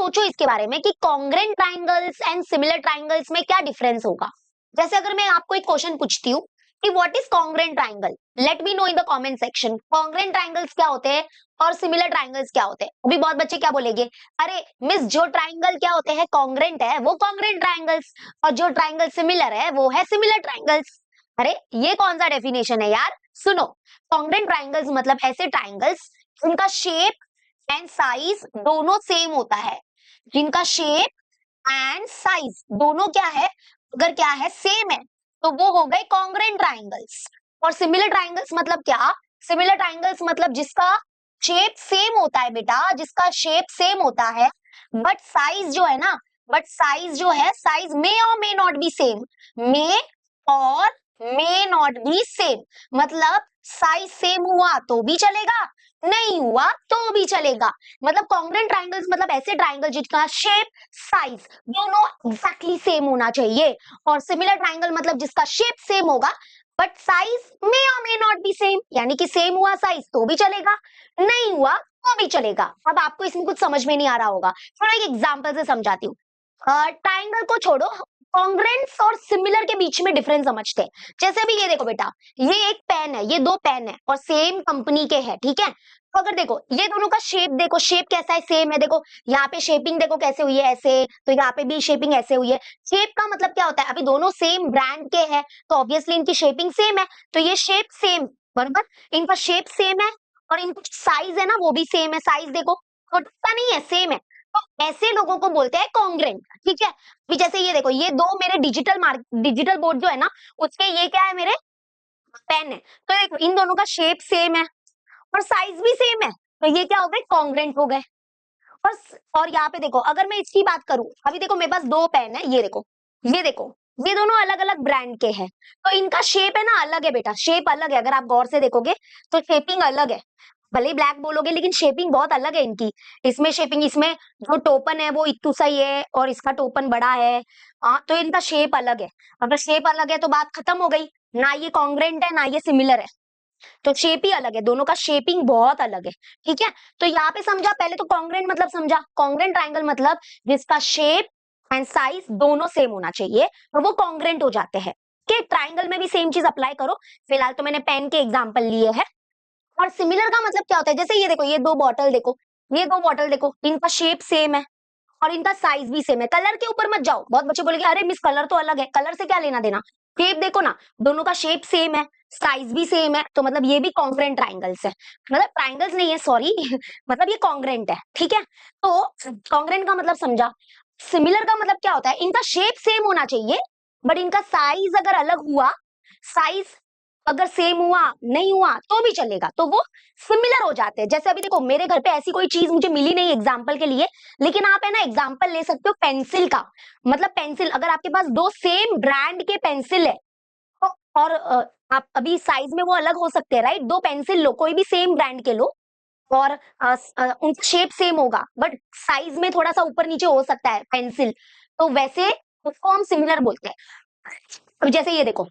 सोचो इसके बारे में कि congruent triangles and similar triangles में क्या डिफरेंस होगा। जैसे अगर मैं आपको एक क्वेश्चन पूछती हूँ कि what is congruent triangle, let me know in the comment section. Congruent triangles क्या होते हैं और सिमिलर ट्राइंगल्स क्या होते हैं। अभी बहुत बच्चे क्या बोलेंगे, अरे मिस जो ट्राइंगल क्या होते हैं कॉन्ग्रेंट है वो कॉन्ग्रेंट ट्राइंगल्स, और जो ट्राइंगल सिमिलर है वो है सिमिलर ट्राइंगल्स। अरे ये कौन सा डेफिनेशन है यार, सुनो। कॉन्ग्रेंट ट्राइंगल्स मतलब ऐसे ट्राइंगल्स जिनका शेप एंड साइज दोनों सेम होता है, जिनका शेप एंड साइज दोनों क्या है, अगर क्या है सेम है तो वो हो गए कॉन्ग्रेंट ट्राइंगल्स। और सिमिलर ट्राइंगल्स मतलब क्या, सिमिलर ट्राइंगल्स मतलब जिसका शेप सेम होता है बेटा, जिसका शेप सेम होता है बट साइज जो है ना, बट साइज जो है साइज मे और मे नॉट बी सेम, मे और मे नॉट बी सेम, मतलब साइज सेम हुआ तो भी चलेगा, नहीं हुआ तो भी चलेगा। मतलब कॉन्ग्रेंट ट्राइंगल्स मतलब ऐसे ट्राइंगल जिसका शेप साइज दोनों एग्जैक्टली सेम होना चाहिए, और सिमिलर ट्राइंगल मतलब जिसका शेप सेम होगा बट साइज मे और मे नॉट बी सेम, यानी कि सेम हुआ साइज तो भी चलेगा, नहीं हुआ तो भी चलेगा। अब आपको इसमें कुछ समझ में नहीं आ रहा होगा, थोड़ा एक एग्जांपल से समझाती हूँ। ट्राइंगल को छोड़ो, कॉन्ग्रेंट्स और सिमिलर के बीच में डिफरेंस समझते हैं। जैसे अभी ये देखो बेटा, ये एक पेन है, ये दो पेन है और सेम कंपनी के हैं, ठीक है। तो अगर देखो ये दोनों का शेप देखो, शेप कैसा है, सेम है। देखो यहाँ पे शेपिंग देखो कैसे हुई है, ऐसे, तो यहाँ पे भी शेपिंग ऐसे हुई है। शेप का मतलब क्या होता है, अभी दोनों सेम ब्रांड के हैं तो ऑब्वियसली इनकी शेपिंग सेम है, तो ये शेप सेम, बराबर, इनका शेप सेम है और इनका साइज है ना वो भी सेम है। साइज देखो छोटा नहीं है, सेम है, तो ऐसे लोगों को बोलते हैं कॉन्ग्रेंट, ठीक है। अभी जैसे ये देखो, ये दो मेरे डिजिटल बोर्ड जो है ना, उसके ये क्या है, मेरे पेन है, तो देखो इन दोनों का शेप सेम है और साइज भी सेम है, तो ये क्या हो गए, कॉन्ग्रेंट हो गए। और और यहाँ पे देखो, अगर मैं इसकी बात करूं, अभी देखो मेरे पास दो पेन है, ये देखो, ये देखो, ये दोनों अलग अलग ब्रांड के हैं, तो इनका शेप है ना अलग है बेटा, शेप अलग है। अगर आप गौर से देखोगे तो शेपिंग अलग है, भले ही ब्लैक बोलोगे लेकिन शेपिंग बहुत अलग है इनकी। इसमें शेपिंग, इसमें जो टोपन है वो इतना सा ही है और इसका टोपन बड़ा है, तो इनका शेप अलग है। अगर शेप अलग है तो बात खत्म हो गई, ना ये कॉन्ग्रेंट है ना ये सिमिलर है, तो शेप ही अलग है, दोनों का शेपिंग बहुत अलग है, ठीक है। तो यहाँ पे समझा, पहले तो कॉन्ग्रेंट मतलब समझा, कॉन्ग्रेंट ट्राइंगल मतलब जिसका शेप एंड साइज दोनों सेम होना चाहिए तो वो कॉन्ग्रेंट हो जाते हैं। कि ट्राइंगल में भी सेम चीज अप्लाई करो, फिलहाल तो मैंने पेन के एग्जांपल लिए हैं। और सिमिलर का मतलब क्या होता है, जैसे ये देखो, ये दो बॉटल देखो, ये दो बॉटल देखो, इनका शेप सेम है और इनका साइज भी सेम है। कलर के ऊपर मत जाओ, बहुत बच्चे बोलेंगे अरे मिस कलर तो अलग है, कलर से क्या लेना देना, शेप देखो ना, दोनों का शेप सेम है, साइज भी सेम है, तो मतलब ये भी कॉन्ग्रेंट ट्राइंगल्स है, मतलब ट्राइंगल्स नहीं है सॉरी मतलब ये कॉन्ग्रेंट है, ठीक है। तो कॉन्ग्रेंट का मतलब समझा। सिमिलर का मतलब क्या होता है, इनका शेप सेम होना चाहिए बट इनका साइज अगर अलग हुआ, साइज अगर सेम हुआ नहीं हुआ तो भी चलेगा, तो वो सिमिलर हो जाते हैं। जैसे अभी देखो मेरे घर पे ऐसी कोई चीज मुझे मिली नहीं एग्जाम्पल के लिए, लेकिन आप है ना एग्जाम्पल ले सकते हो पेंसिल का। मतलब पेंसिल, अगर आपके पास दो सेम ब्रांड के पेंसिल है तो, और आप अभी साइज में वो अलग हो सकते हैं, राइट। दो पेंसिल लो, कोई भी सेम ब्रांड के लो, और उनका शेप सेम होगा बट साइज में थोड़ा सा ऊपर नीचे हो सकता है पेंसिल, तो वैसे उसको हम सिमिलर बोलते हैं। अब जैसे ये देखो,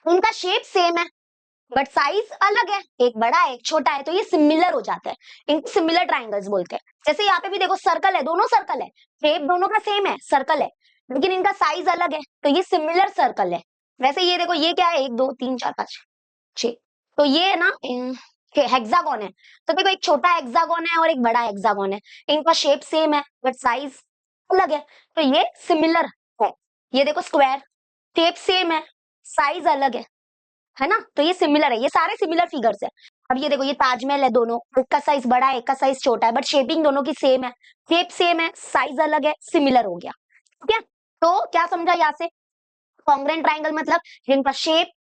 उनका शेप सेम है बट साइज अलग है, एक बड़ा है एक छोटा है, तो ये सिमिलर हो जाता है, इनको सिमिलर ट्राइंगल्स बोलते हैं। जैसे यहाँ पे भी देखो सर्कल है, दोनों सर्कल है, शेप दोनों का सेम है, सर्कल है, लेकिन इनका साइज अलग है, तो ये सिमिलर सर्कल है। वैसे ये देखो, ये क्या है, एक दो तीन चार पांच छह, तो ये है ना हेक्सागोन है, तो देखो एक छोटा हेक्सागोन है और एक बड़ा हेक्सागोन है, इनका शेप सेम है बट साइज अलग है, तो ये सिमिलर है। ये देखो स्क्वायर, शेप सेम है, साइज अलग है ना, तो ये सिमिलर है, ये सारे सिमिलर फिगर्स है। अब ये देखो, ये ताजमहल है, दोनों, एक का साइज बड़ा है एक का साइज छोटा है बट शेपिंग दोनों की सेम है, शेप सेम है, साइज अलग है, सिमिलर हो गया, ठीक है। तो क्या समझा यहाँ से, कॉन्ग्रेंट ट्राइंगल मतलब जिनका शेप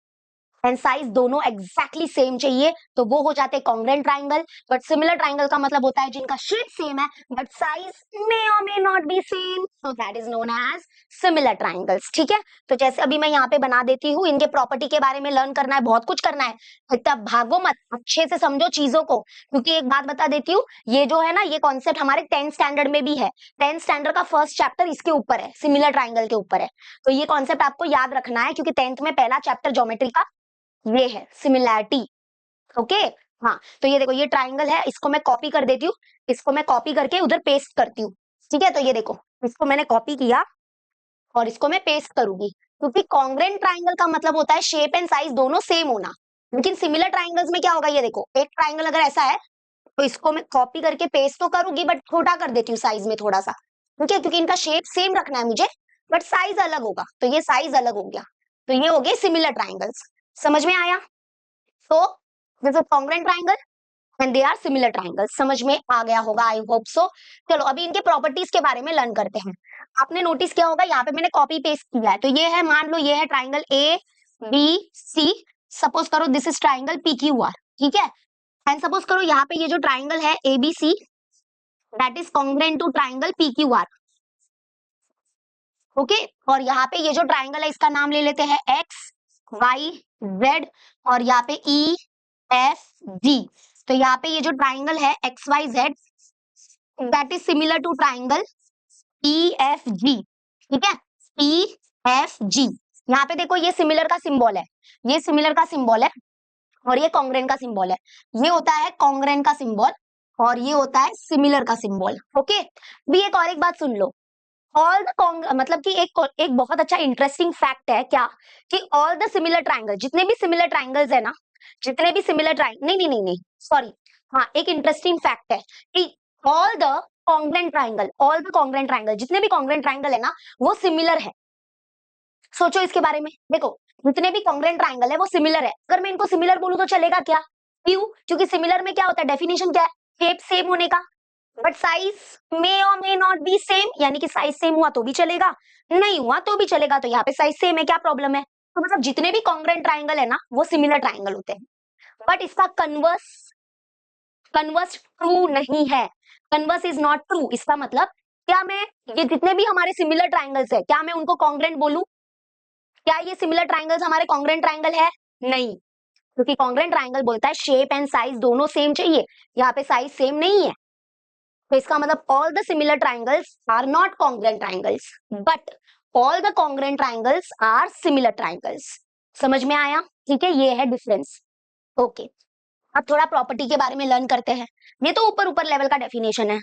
एंड साइज दोनों एग्जैक्टली सेम चाहिए तो वो हो जाते हैं congruent triangle. But similar triangle का मतलब होता है जिनका शेप सेम है बट साइज मे और may not be same, so that is known as similar triangles, ठीक है। तो जैसे अभी मैं यहाँ पे बना देती हूँ, इनके प्रॉपर्टी के बारे में लर्न करना है, बहुत कुछ करना है, इतना भागो मत, अच्छे से समझो चीजों को, क्योंकि एक बात बता देती हूँ, ये जो है ना, ये कॉन्सेप्ट हमारे 10th स्टैंडर्ड में भी है, 10th स्टैंडर्ड का फर्स्ट चैप्टर इसके ऊपर है, सिमिलर ट्राइंगल के ऊपर है, तो ये कॉन्सेप्ट आपको याद रखना है क्योंकि 10th में पहला चैप्टर ज्योमेट्री का ये है सिमिलैरिटी, ओके। हाँ, तो ये देखो, ये ट्राइंगल है, इसको मैं कॉपी कर देती हूँ, इसको मैं कॉपी करके उधर पेस्ट करती हूँ, ठीक है, तो ये देखो, इसको मैंने कॉपी किया और इसको मैं पेस्ट करूंगी, क्योंकि कॉन्ग्रेंट ट्राइंगल का मतलब होता है शेप एंड साइज दोनों सेम होना। लेकिन सिमिलर ट्राइंगल्स में क्या होगा, ये देखो, एक ट्राइंगल अगर ऐसा है तो इसको मैं कॉपी करके पेस्ट तो करूंगी, बट छोटा कर देती हूँ साइज में थोड़ा सा, ठीक है, क्योंकि इनका शेप सेम रखना है मुझे, बट साइज अलग होगा, तो ये साइज अलग हो गया, तो ये हो गए सिमिलर ट्राइंगल्स। समझ में आया? तो this is congruent triangle and they are similar triangles. समझ में आ गया होगा, आई होप सो। चलो अभी इनके प्रॉपर्टीज के बारे में लर्न करते हैं। आपने नोटिस किया होगा, यहाँ पे मैंने कॉपी पेस्ट किया है, तो ये है, मान लो ये है triangle A B C. Suppose करो this is triangle P Q R, ठीक है। एंड सपोज करो यहाँ पे ये जो ट्राइंगल है A B C, that is congruent to triangle P Q R. Okay, और यहाँ पे ये जो ट्राइंगल है इसका नाम ले लेते हैं एक्स वाई जेड, और यहाँ पे ई एफ जी। तो यहाँ पे ये जो ट्राइंगल है X Y Z, that is similar to triangle E F G, ठीक है, ई एफ जी। यहाँ पे देखो, ये सिमिलर का सिंबल है, ये सिमिलर का सिंबल है, और ये कॉन्ग्रेंट का सिंबल है। ये होता है कॉन्ग्रेंट का सिंबल और ये होता है सिमिलर का सिंबल। ओके, भी एक और एक बात सुन लो, ऑल द मतलब कि एक बहुत अच्छा इंटरेस्टिंग फैक्ट है क्या, कि ऑल द सिमिलर ट्राइंगल, जितने भी सिमिलर ट्राइंगल्स है ना, जितने भी सिमिलर ट्राइंगल, नहीं नहीं नहीं नहीं, सॉरी, हाँ, एक इंटरेस्टिंग फैक्ट है कि all the congruent triangle, all the congruent triangle, जितने भी कॉन्ग्रेंट ट्राइंगल है ना, वो सिमिलर है। सोचो इसके बारे में, देखो, जितने भी कॉन्ग्रेंट ट्राइंगल है वो सिमिलर है। अगर मैं इनको सिमिलर बोलूं तो चलेगा क्या? क्यों? क्योंकि सिमिलर में क्या होता है, डेफिनेशन क्या है, शेप सेम होने का, बट साइज मे और मे नॉट बी सेम, यानी कि साइज सेम हुआ तो भी चलेगा, नहीं हुआ तो भी चलेगा, तो यहाँ पे साइज सेम है, क्या प्रॉब्लम है? तो मतलब जितने भी कॉन्ग्रेंट ट्राइंगल है ना, वो सिमिलर ट्राइंगल होते हैं। बट इसका कन्वर्स, कन्वर्स ट्रू नहीं है, कन्वर्स इज नॉट ट्रू। इसका मतलब क्या, मैं ये जितने भी हमारे सिमिलर ट्राइंगल्स है, क्या मैं उनको कॉन्ग्रेंट बोलूं? क्या ये सिमिलर ट्राइंगल्स हमारे कॉन्ग्रेंट ट्राइंगल है? नहीं, क्योंकि कॉन्ग्रेंट ट्राइंगल बोलता है शेप एंड साइज दोनों सेम चाहिए, यहाँ पे साइज सेम नहीं है, तो इसका मतलब all the similar triangles are not congruent triangles, but all the congruent triangles are similar triangles. समझ में आया? ठीक है, ये है डिफरेंस। ओके, अब थोड़ा प्रॉपर्टी के बारे में लर्न करते हैं। ये तो ऊपर ऊपर लेवल का डेफिनेशन है,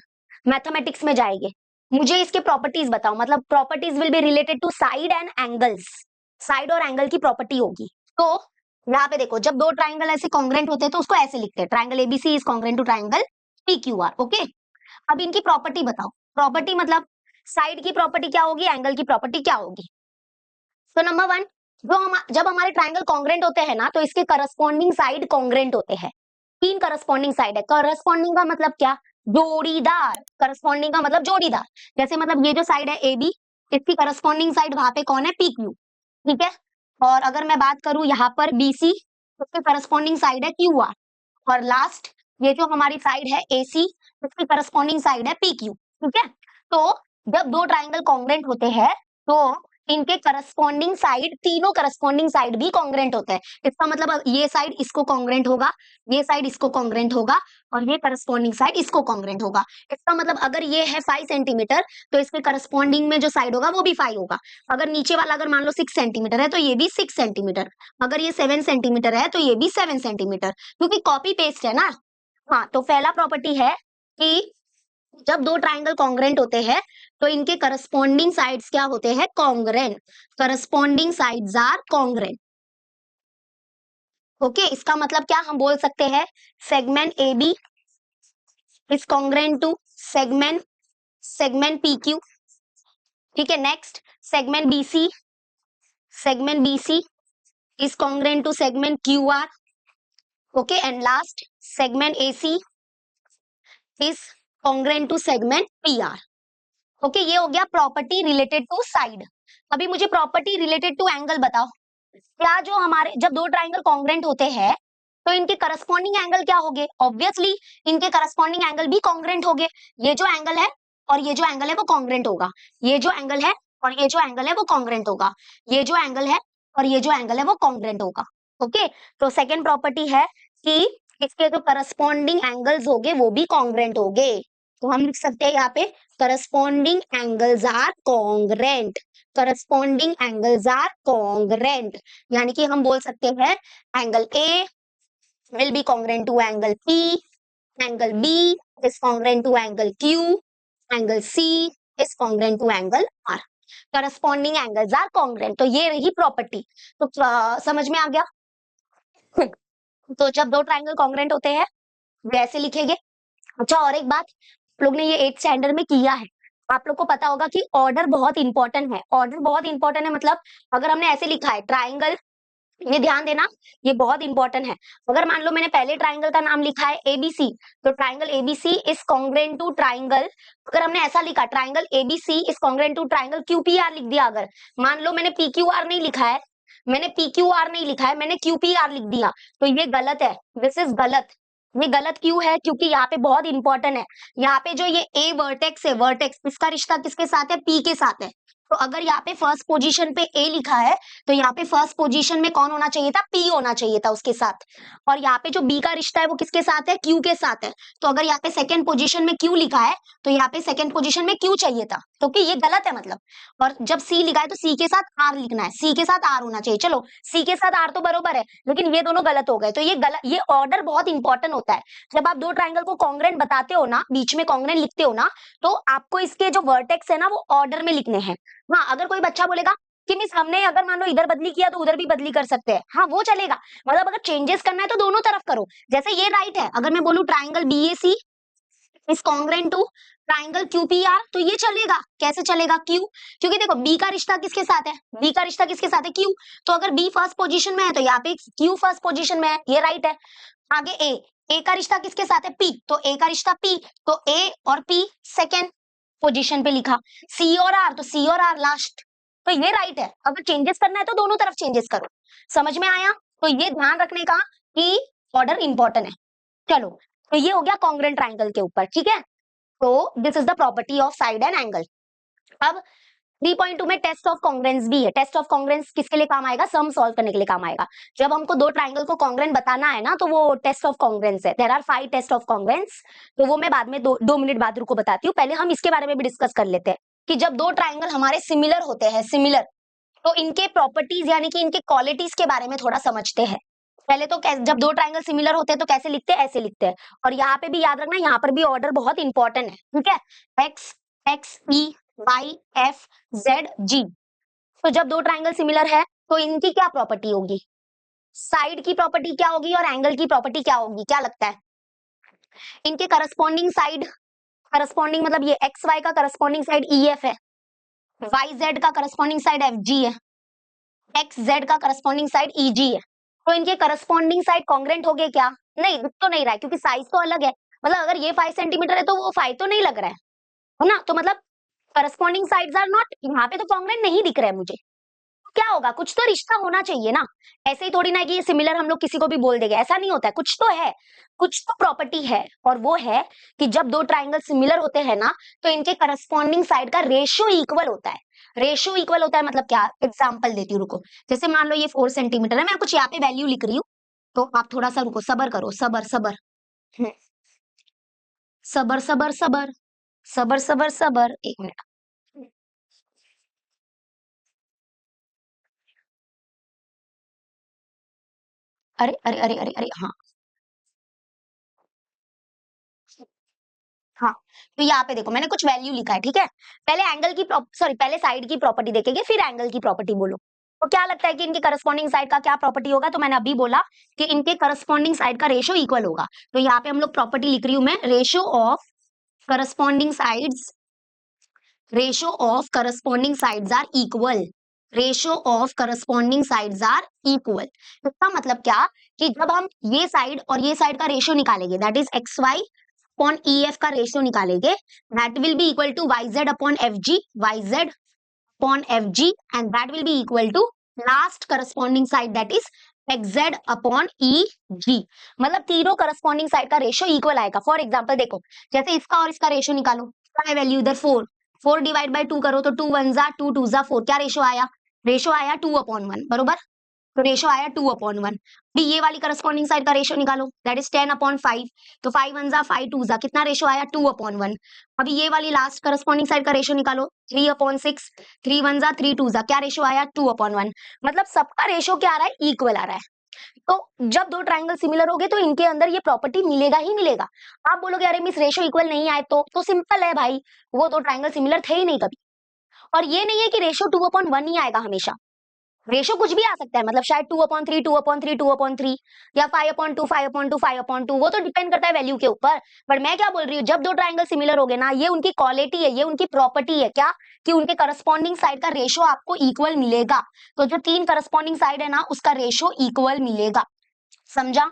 मैथमेटिक्स में जाएंगे। मुझे इसके प्रॉपर्टीज बताओ, मतलब properties will be related to side and angles, side और एंगल की प्रॉपर्टी होगी। तो यहाँ पे देखो, जब दो ट्राइंगल ऐसे कॉन्ग्रेंट होते हैं तो उसको ऐसे लिखते हैं, triangle ABC is congruent to triangle P Q R. Okay, अब इनकी प्रॉपर्टी बताओ, प्रॉपर्टी मतलब साइड की प्रॉपर्टी क्या होगी, एंगल की प्रॉपर्टी क्या होगी? तो नंबर वन, जब हमारे ट्राइंगल कॉन्ग्रेंट होते हैं ना, तो इसके करस्पॉन्डिंग साइड कॉन्ग्रेंट होते हैं। तीन करस्पॉन्डिंग साइड है। करस्पॉन्डिंग का मतलब क्या? जोड़ीदार। करस्पॉन्डिंग का मतलब जोड़ीदार। जैसे मतलब ये जो साइड है ए बी, इसकी करस्पॉन्डिंग साइड वहां पे कौन है? पी क्यू, ठीक है। और अगर मैं बात करूं यहाँ पर बी सी, उसके करस्पॉन्डिंग साइड है क्यू आर। और लास्ट, ये जो हमारी साइड है ए सी, उसकी करस्पॉन्डिंग साइड है पी क्यू, ठीक है। तो जब दो ट्राइंगल कॉन्ग्रेंट होते हैं तो इनके करस्पॉन्डिंग साइड, तीनों करस्पॉन्डिंग साइड भी कॉन्ग्रेंट होते हैं। इसका मतलब ये साइड इसको कॉन्ग्रेंट होगा, ये साइड इसको कॉन्ग्रेंट होगा, और ये करस्पॉन्डिंग साइड इसको कॉन्ग्रेंट होगा। इसका मतलब अगर ये है 5 सेंटीमीटर, तो इसके करस्पॉन्डिंग में जो साइड होगा वो भी 5 होगा। अगर नीचे वाला अगर मान लो 6 सेंटीमीटर है तो ये भी 6 सेंटीमीटर, अगर ये 7 सेंटीमीटर है तो ये भी 7 सेंटीमीटर, क्योंकि कॉपी पेस्ट है ना। हाँ, तो पहला प्रॉपर्टी है कि जब दो ट्राइंगल कॉन्ग्रेंट होते हैं तो इनके करस्पॉन्डिंग साइड्स क्या होते हैं? Congruent. Corresponding sides are congruent. Okay, इसका मतलब क्या हम बोल सकते हैं? Segment A B is congruent to segment segment P Q, ठीक है। Next, segment B C, segment B C is congruent to segment Q R. Okay, and last, segment A C is congruent to segment P R. Okay, ये हो गया property related to side. अभी मुझे property related to angle बताओ। क्या जो हमारे, जब दो ट्राइंगल कॉन्ग्रेंट होते हैं तो इनके करस्पॉन्डिंग एंगल क्या होंगे? ऑब्वियसली इनके करस्पॉन्डिंग एंगल भी कॉन्ग्रेंट होंगे। ये जो एंगल है और ये जो एंगल है वो कॉन्ग्रेंट होगा, ये जो एंगल है और ये जो एंगल है वो कॉन्ग्रेंट होगा, ये जो एंगल है और ये जो एंगल है वो कॉन्ग्रेंट होगा। ओके, तो सेकेंड प्रॉपर्टी है कि इसके जो करस्पॉन्डिंग एंगल्स होंगे वो भी कॉन्ग्रेंट होंगे। तो हम लिख सकते हैं यहाँ पे corresponding angles are congruent. Corresponding angles are congruent, यानी कि हम बोल सकते हैं angle A will be congruent to angle P, angle B is congruent to angle Q, angle C is congruent to angle R, corresponding angles are congruent. तो ये रही property. तो समझ में आ गया। तो जब दो ट्राइंगल कॉन्ग्रेंट होते हैं वैसे लिखेंगे। अच्छा, और एक बात, आप लोग ने ये 8th स्टैंडर्ड में किया है, आप लोग को पता होगा कि ऑर्डर बहुत इंपॉर्टेंट है। ऑर्डर बहुत इंपॉर्टेंट है मतलब अगर हमने ऐसे लिखा है ट्राइंगल, ये ध्यान देना, ये बहुत इंपॉर्टेंट है। अगर मान लो मैंने पहले ट्राइंगल का नाम लिखा है एबीसी, तो triangle ABC is congruent to triangle, अगर हमने ऐसा लिखा triangle ABC is congruent to triangle QPR लिख दिया, अगर मान लो मैंने पीक्यूआर नहीं लिखा है, मैंने पीक्यूआर नहीं लिखा है, मैंने क्यूपीआर लिख दिया, तो ये गलत है, दिस इज गलत। ये गलत क्यों है? क्योंकि यहाँ पे बहुत इंपॉर्टेंट है। यहाँ पे जो ये ए वर्टेक्स है, वर्टेक्स, इसका रिश्ता किसके साथ है? पी के साथ है। तो अगर यहाँ पे फर्स्ट पोजीशन पे ए लिखा है, तो यहाँ पे फर्स्ट पोजीशन में कौन होना चाहिए था? पी होना चाहिए था उसके साथ। और यहाँ पे जो बी का रिश्ता है वो किसके साथ है? क्यू के साथ है। तो अगर यहाँ पे सेकंड पोजीशन में क्यू लिखा है, तो यहाँ पे सेकंड पोजीशन में क्यू चाहिए था, क्योंकि ये गलत है मतलब। और जब सी लिखा है तो सी के साथ आर लिखना है, सी के साथ आर होना चाहिए। चलो, सी के साथ आर तो बरोबर है, लेकिन ये दोनों गलत हो गए। तो ये गलत, ये ऑर्डर बहुत इंपॉर्टेंट होता है। जब आप दो ट्राइंगल को कॉन्ग्रेंट बताते हो ना, बीच में कॉन्ग्रेंट लिखते हो ना, तो आपको इसके जो वर्टेक्स है ना वो ऑर्डर में लिखने हैं। हाँ, अगर कोई बच्चा बोलेगा कि मिस हमने अगर मान लो इधर बदली किया तो उधर भी बदली कर सकते हैं, हाँ वो चलेगा। मतलब अगर चेंजेस करना है तो दोनों तरफ करो। जैसे ये राइट है, अगर मैं बोलूं triangle BAC is congruent to triangle QPR, तो ये चलेगा। कैसे चलेगा? क्यू, क्योंकि देखो बी का रिश्ता किसके साथ है? बी का रिश्ता किसके साथ है? क्यू। तो अगर बी फर्स्ट पोजीशन में है तो यहाँ पे क्यू फर्स्ट पोजीशन में है, ये राइट है। आगे ए, ए का रिश्ता किसके साथ है? पी, तो ए का रिश्ता पी, तो ए और पी सेकेंड पोजीशन पे लिखा। सी और आर, तो सी और आर लास्ट। तो ये राइट है। अगर चेंजेस करना है तो दोनों तरफ चेंजेस करो। समझ में आया? तो ये ध्यान रखने का कि ऑर्डर इंपॉर्टेंट है। चलो, तो ये हो गया कॉन्ग्रेंट ट्राइंगल के ऊपर, ठीक है। तो this is the property of side and angle. अब 3.2 में टेस्ट ऑफ कॉन्ग्रेंस भी है। टेस्ट ऑफ कॉन्ग्रेंस किसके लिए काम आएगा? सम सॉल्व करने के लिए काम आएगा। जब हमको दो ट्राइंगल को कॉन्ग्रेंट बताना है ना, तो वो टेस्ट ऑफ कॉन्ग्रेंस है। There are 5 test of congruence. तो वो मैं बाद में 2 मिनट बाद रुको बताती हूँ। पहले हम इसके बारे में भी डिस्कस कर लेते हैं कि जब दो ट्राइंगल हमारे सिमिलर होते हैं, सिमिलर, तो इनके प्रॉपर्टीज यानी कि इनके क्वालिटीज के बारे में थोड़ा समझते हैं। पहले तो जब दो ट्राइंगल सिमिलर होते हैं तो कैसे लिखते हैं? ऐसे लिखते हैं। और यहाँ पे भी याद रखना, यहाँ पर भी ऑर्डर बहुत इंपॉर्टेंट है, ठीक है। एक्स, एक्स ई, वाई, एफ, जेड, जी। तो जब दो ट्राइंगल सिमिलर है तो इनकी क्या प्रॉपर्टी होगी? साइड की प्रॉपर्टी क्या होगी और एंगल की प्रॉपर्टी क्या होगी? क्या लगता है? इनके करस्पॉन्डिंग साइड, करस्पॉन्डिंग मतलब ये एक्स वाई का करस्पॉन्डिंग साइड ई एफ है, वाई जेड का करस्पॉन्डिंग साइड एफ जी है, एक्स जेड का करस्पॉन्डिंग साइड ई जी है। तो इनके करस्पॉन्डिंग साइड कॉन्ग्रेंट हो गए क्या? नहीं, दिख तो नहीं रहा है क्योंकि साइज तो अलग है। मतलब अगर ये 5 सेंटीमीटर है तो वो 5 तो नहीं लग रहा है ना। तो मतलब करस्पॉन्डिंग साइड्स आर नॉट, यहाँ पे तो कॉन्ग्रेंट नहीं दिख रहा है मुझे। क्या होगा? कुछ तो रिश्ता होना चाहिए ना। ऐसे ही थोड़ी ना कि ये सिमिलर हम लोग किसी को भी बोल देंगे, ऐसा नहीं होता है। कुछ तो है, कुछ तो प्रॉपर्टी है, और वो है कि जब दो ट्राइंगल सिमिलर होते हैं ना, तो इनके करस्पॉन्डिंग साइड का रेशियो इक्वल होता है। रेशियो इक्वल होता है मतलब क्या? एग्जाम्पल देती हूँ, रुको। जैसे मान लो ये 4 सेंटीमीटर है, मैं कुछ यहाँ पे वैल्यू लिख रही हूँ, तो आप थोड़ा सा रुको, सबर करो, सबर सबर, सबर सबर सबर, सबर सबर सबर, 1 मिनट। अरे अरे अरे अरे अरे, हाँ हाँ। तो यहाँ पे देखो मैंने कुछ वैल्यू लिखा है, ठीक है। पहले एंगल की सॉरी, पहले साइड की प्रॉपर्टी देखेंगे, फिर एंगल की प्रॉपर्टी बोलो। तो क्या लगता है कि इनके करस्पॉन्डिंग साइड का क्या प्रॉपर्टी होगा? तो मैंने अभी बोला कि इनके करस्पॉन्डिंग साइड का रेशियो इक्वल होगा। तो यहाँ पे हम लोग प्रॉपर्टी लिख रही हूँ मैं, ratio of corresponding sides, ratio of corresponding sides are equal, ratio of corresponding sides are equal. इसका मतलब क्या कि जब हम ये साइड और ये साइड का रेशियो निकालेंगे, that is X Y upon E F का रेशियो निकालेंगे, that will be equal to Y Z upon F G, Y Z upon F G, and that will be equal to last corresponding side that is X Z upon E G. मतलब तीनों corresponding side का ratio equal आएगा। For example देखो, जैसे इसका और इसका ratio निकालो, क्या है वैल्यू इधर? 4, 4 डिवाइड बाय 2 करो तो 2 1 जा 2 2 जा 4, क्या रेशियो आया? रेशियो आया 2/1, बरोबर। तो रेशियो आया 2/1। अभी ये वाली करस्पॉन्डिंग साइड का रेशियो निकालो, दैट इज 10/5। तो 5 1 जा 5 2 जा, कितना रेशियो आया? 2/1। अभी ये वाली लास्ट करस्पॉन्डिंग साइड का रेशियो निकालो, 3/6, 3 1 जा 3 2 जा, क्या रेशियो आया? 2/1। मतलब सबका रेशियो क्या आ रहा है? इक्वल आ रहा है। तो जब दो ट्राइंगल सिमिलर होंगे तो इनके अंदर ये प्रॉपर्टी मिलेगा ही मिलेगा। आप बोलोगे अरे मिस रेशो इक्वल नहीं आए तो सिंपल है भाई, वो दो ट्राइंगल सिमिलर थे ही नहीं कभी। और ये नहीं है कि रेशो 2/1 ही आएगा हमेशा, रेशो कुछ भी आ सकता है, मतलब शायद 2/3, 2/3, 2/3 या 5/2, 5/2, 5/2, वो तो डिपेंड करता है वैल्यू के ऊपर। बट मैं क्या बोल रही हूँ, जब दो ट्राइंगल सिमिलर हो गए ना, ये उनकी क्वालिटी है, ये उनकी प्रॉपर्टी है, क्या कि उनके करस्पॉन्डिंग साइड का रेशो आपको इक्वल मिलेगा। तो जो तीन करस्पॉन्डिंग साइड है ना, उसका रेशो इक्वल मिलेगा, समझा?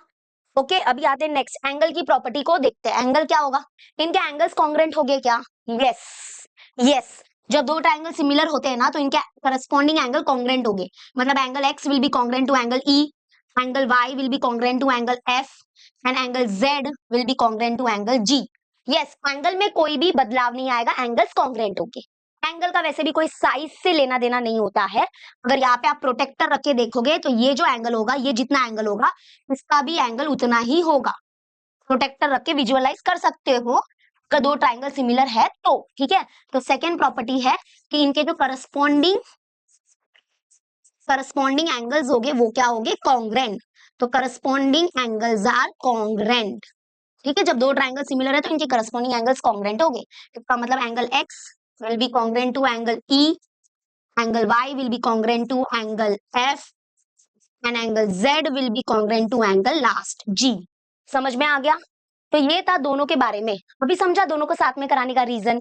ओके, अभी आते हैं नेक्स्ट एंगल की प्रॉपर्टी को देखते हैं। एंगल क्या होगा, इनके एंगल्स कॉन्ग्रेंट हो गए क्या? Yes, yes. जब दो ट्राइंगल सिमिलर होते हैं ना, तो इनके करस्पॉन्डिंग एंगल कॉन्ग्रेंट हो गए, मतलब angle X will be congruent to angle E, angle Y will be congruent to angle F and angle Z will be congruent to angle G. Yes, angle में कोई भी बदलाव नहीं आएगा, एंगल्स कॉन्ग्रेंट होंगे। एंगल का वैसे भी कोई साइज से लेना देना नहीं होता है। अगर यहाँ पे आप प्रोटेक्टर रख के देखोगे तो ये जो एंगल होगा, ये जितना एंगल होगा, इसका भी एंगल उतना ही होगा। प्रोटेक्टर रख के विजुअलाइज कर सकते हो अगर दो ट्राइंगल सिमिलर है तो, ठीक है। तो सेकेंड प्रॉपर्टी है कि इनके जो करस्पॉन्डिंग एंगल्स होंगे वो क्या होंगे, कॉन्ग्रेंट। तो करस्पॉन्डिंग एंगल्स आर कॉन्ग्रेंट, ठीक है। जब दो ट्राइंगल सिमिलर है तो इनके करस्पॉन्डिंग एंगल्स कॉन्ग्रेंट होंगे। इसका मतलब angle X will be congruent to angle E, angle Y will be congruent to angle F and angle Z will be congruent to angle last G. समझ में आ गया? तो ये था दोनों के बारे में। अभी समझा दोनों को साथ में कराने का रीजन।